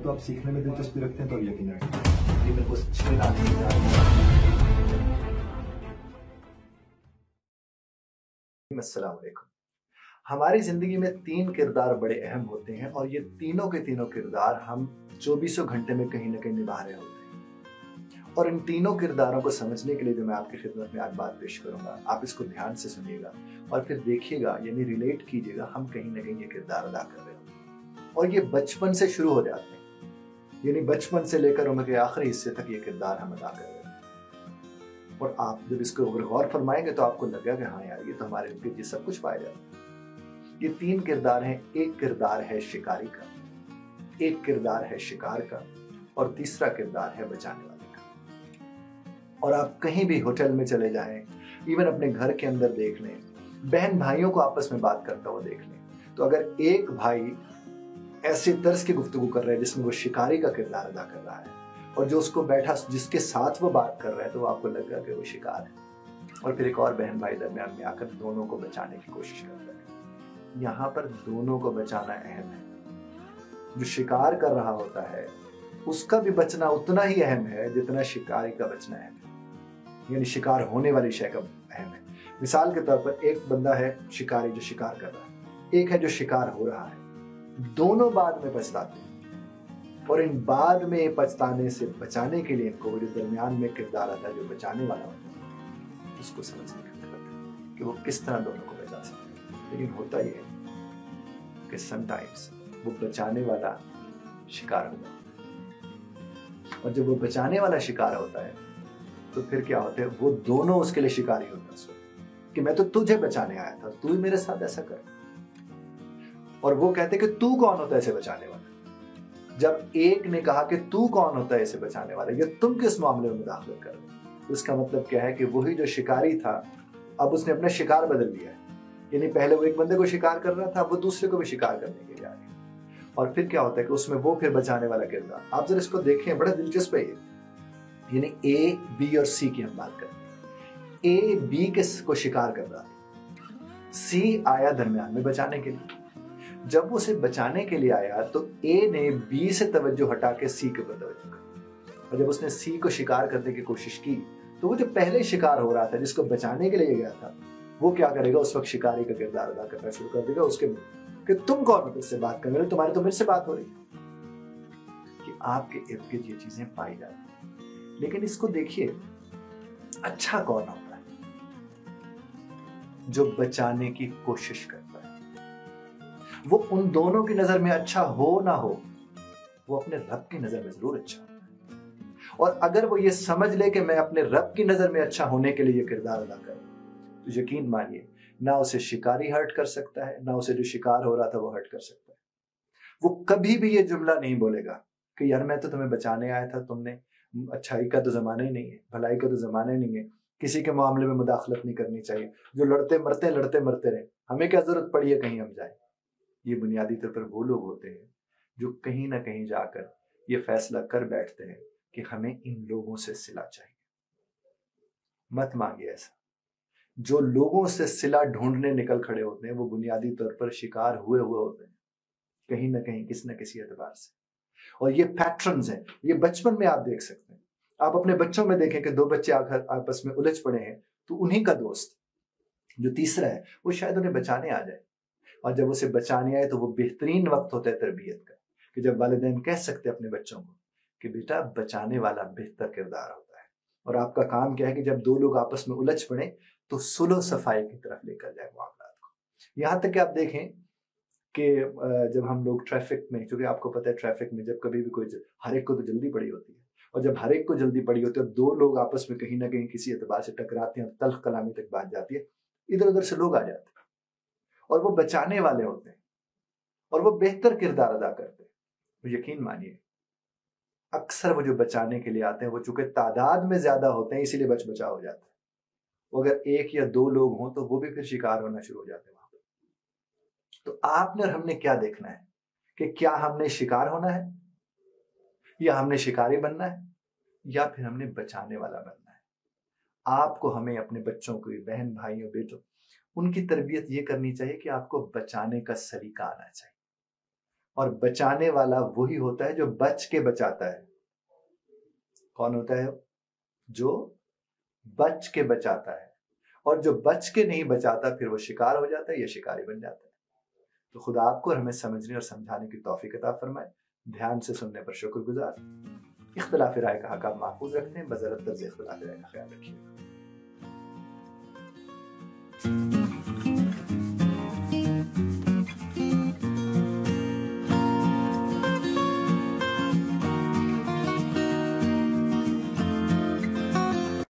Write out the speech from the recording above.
तो आप सीखने में दिलचस्पी रखते हैं तो यकीनन ये मेरे को छेड़ आने की जा रही है। अस्सलाम वालेकुम। हमारी जिंदगी में 3 किरदार बड़े अहम होते हैं और ये तीनों के तीनों किरदार हम 24 घंटे में कहीं ना कहीं निभा रहे होते हैं। और इन तीनों किरदारों को समझने के लिए जो मैं आपकी खिदमत में आज बात पेश करूंगा, आप इसको ध्यान से सुनिएगा और फिर देखिएगा, यानी रिलेट कीजिएगा, हम कहीं ना कहीं ये किरदार अदा कर रहे होते हैं। और ये बचपन से शुरू हो जाते हैं, यानी बचपन से लेकर उम्र के आखिरी हिस्से तक ये किरदार हम अदा कर रहे हैं। और आप जब इसको गौर फरमाएंगे तो आपको लगेगा कि हाँ यार, ये तो हमारे इनके ये सब कुछ पाया जाता है। ये 3 किरदार हैं। एक किरदार है शिकारी का, एक किरदार है शिकार का और तीसरा किरदार है बचाने वाले का। और आप कहीं भी होटल में चले जाएं, इवन अपने घर के अंदर देख लें, बहन भाइयों को आपस में बात करता हुआ देख लें, तो अगर एक भाई ऐसे तर्ज की गुफ्तगू कर रहा है जिसमें वो शिकारी का किरदार अदा कर रहा है और जो उसको बैठा जिसके साथ वो बात कर रहा है, तो आपको लगेगा कि वो शिकार है। और फिर एक और बहन भाई दरमियान में आकर दोनों को बचाने की कोशिश कर रहा है। यहाँ पर दोनों को बचाना अहम है। जो शिकार कर रहा होता है उसका भी बचना उतना ही अहम है जितना शिकारी का बचना अहम है, यानी शिकार होने वाली शय का अहम है। मिसाल के तौर पर एक बंदा है शिकारी जो शिकार कर रहा है, एक है जो शिकार हो रहा है। दोनों बाद में पछताते हैं और इन बाद में पछताने से बचाने के लिए इनको जो दरमियान में किरदार आता है जो बचाने वाला होता है, उसको समझने की जरूरत है कि वो किस तरह दोनों को बचा सकते हैं। लेकिन होता ये है कि समटाइम्स वो बचाने वाला शिकार हो जाता है, और जब वो बचाने वाला शिकार होता है तो फिर क्या होता है, वो दोनों उसके लिए शिकारी होते हैं कि मैं तो तुझे बचाने आया था, तू ही मेरे साथ ऐसा कर। और वो कहते कि तू कौन होता है इसे बचाने वाला। जब एक ने कहा कि तू कौन होता है इसे बचाने वाला, या तुम किस मामले में मुदाखलत कर रहे हो, तो इसका मतलब क्या है कि वही जो शिकारी था अब उसने अपना शिकार बदल लिया है। यानी पहले वो एक बंदे को शिकार कर रहा था, वो दूसरे को भी शिकार करने के लिए आ गया। और फिर क्या होता है कि उसमें वो फिर बचाने वाला किरदार, आप जरा इसको देखें, बड़ा दिलचस्प है। यानी ए, बी और सी की हम बात करते हैं। ए बी को शिकार कर रहा था, सी आया दरमियान में बचाने के लिए। जब वो उसे बचाने के लिए आया तो ए ने बी से तवज्जो हटा के सी के ऊपर तवज्जो कर, और जब उसने सी को शिकार करने की कोशिश की तो वो जो पहले शिकार हो रहा था जिसको बचाने के लिए गया था, वो क्या करेगा, उस वक्त शिकारी का किरदार अदा करना शुरू कर देगा उसके कि तुम कौन हो मुझसे बात करने वाले, तुम्हारी तो मेरे से बात हो रही है। कि आपके इर्द गिर्द ये चीजें पाई जाती हैं। लेकिन इसको देखिए, अच्छा कौन होता है, जो बचाने की कोशिश करता है। वो उन दोनों की नजर में अच्छा हो ना हो, वो अपने रब की नजर में जरूर अच्छा होता है। और अगर वो ये समझ ले कि मैं अपने रब की नजर में अच्छा होने के लिए ये किरदार अदा करूं, तो यकीन मानिए ना उसे शिकारी हर्ट कर सकता है, ना उसे जो शिकार हो रहा था वो हर्ट कर सकता है। वो कभी भी ये जुमला नहीं बोलेगा कि यार मैं तो तुम्हें बचाने आया था, तुमने, अच्छाई का तो जमाना ही नहीं है, भलाई का तो जमाना ही नहीं है, किसी के मामले में मुदाखलत नहीं करनी चाहिए, जो लड़ते मरते रहे, हमें क्या जरूरत पड़ी है कहीं हम जाए। ये बुनियादी तौर पर वो लोग होते हैं जो कहीं ना कहीं जाकर ये फैसला कर बैठते हैं कि हमें इन लोगों से सिला चाहिए। मत मांगिए ऐसा। जो लोगों से सिला ढूंढने निकल खड़े होते हैं वो बुनियादी तौर पर शिकार हुए होते हैं कहीं ना कहीं, किसी न किसी एतबार से। और ये पैटर्न्स हैं, ये बचपन में आप देख सकते हैं। आप अपने बच्चों में देखें कि 2 बच्चे आकर आपस में उलझ पड़े हैं, तो उन्हीं का दोस्त जो तीसरा है वो शायद उन्हें बचाने आ जाए। और जब उसे बचाने आए तो वो बेहतरीन वक्त होता है तरबियत का, कि जब वालिदैन कह सकते हैं अपने बच्चों को कि बेटा बचाने वाला बेहतर किरदार होता है। और आपका काम क्या है कि जब 2 लोग आपस में उलझ पड़े तो सुलह सफाई की तरफ लेकर जाए मामलात को। यहाँ तक कि आप देखें कि जब हम लोग ट्रैफिक में, क्योंकि आपको पता है ट्रैफिक में जब कभी भी कोई, हर एक को तो जल्दी पड़ी होती है, और जब हर एक को जल्दी पड़ी होती है, 2 लोग आपस में कहीं ना कहीं किसी एतबार से टकराते हैं, तल्ख कलामी तक बात जाती है, इधर उधर से लोग आ जाते हैं और वो बचाने वाले होते हैं और वो बेहतर किरदार अदा करते हैं। तो यकीन मानिए अक्सर वो जो बचाने के लिए आते हैं वो चूंकि तादाद में ज्यादा होते हैं इसीलिए बचा हो जाता है। वो अगर 1 या 2 लोग हों तो वो भी फिर शिकार होना शुरू हो जाते हैं वहां पर। तो आपने और हमने क्या देखना है कि क्या हमने शिकार होना है, या हमने शिकारी बनना है, या फिर हमने बचाने वाला बनना है। आपको हमें अपने बच्चों को, बहन भाइयों बेटों, उनकी तरबियत ये करनी चाहिए कि आपको बचाने का सलीका आना चाहिए اور بچانے والا وہی ہوتا ہے جو بچ کے بچاتا ہے. کون ہوتا ہے؟ جو بچ کے بچاتا ہے. اور جو بچ کے نہیں بچاتا پھر وہ شکار ہو جاتا ہے یا شکاری بن جاتا ہے. تو خدا آپ کو اور ہمیں سمجھنے اور سمجھانے کی توفیق عطا فرمائے. دھیان سے سننے پر شکر گزار. اختلاف رائے کا حق آپ محفوظ رکھتے ہیں، بذرت طرز اختلاف رائے کا خیال رکھیے.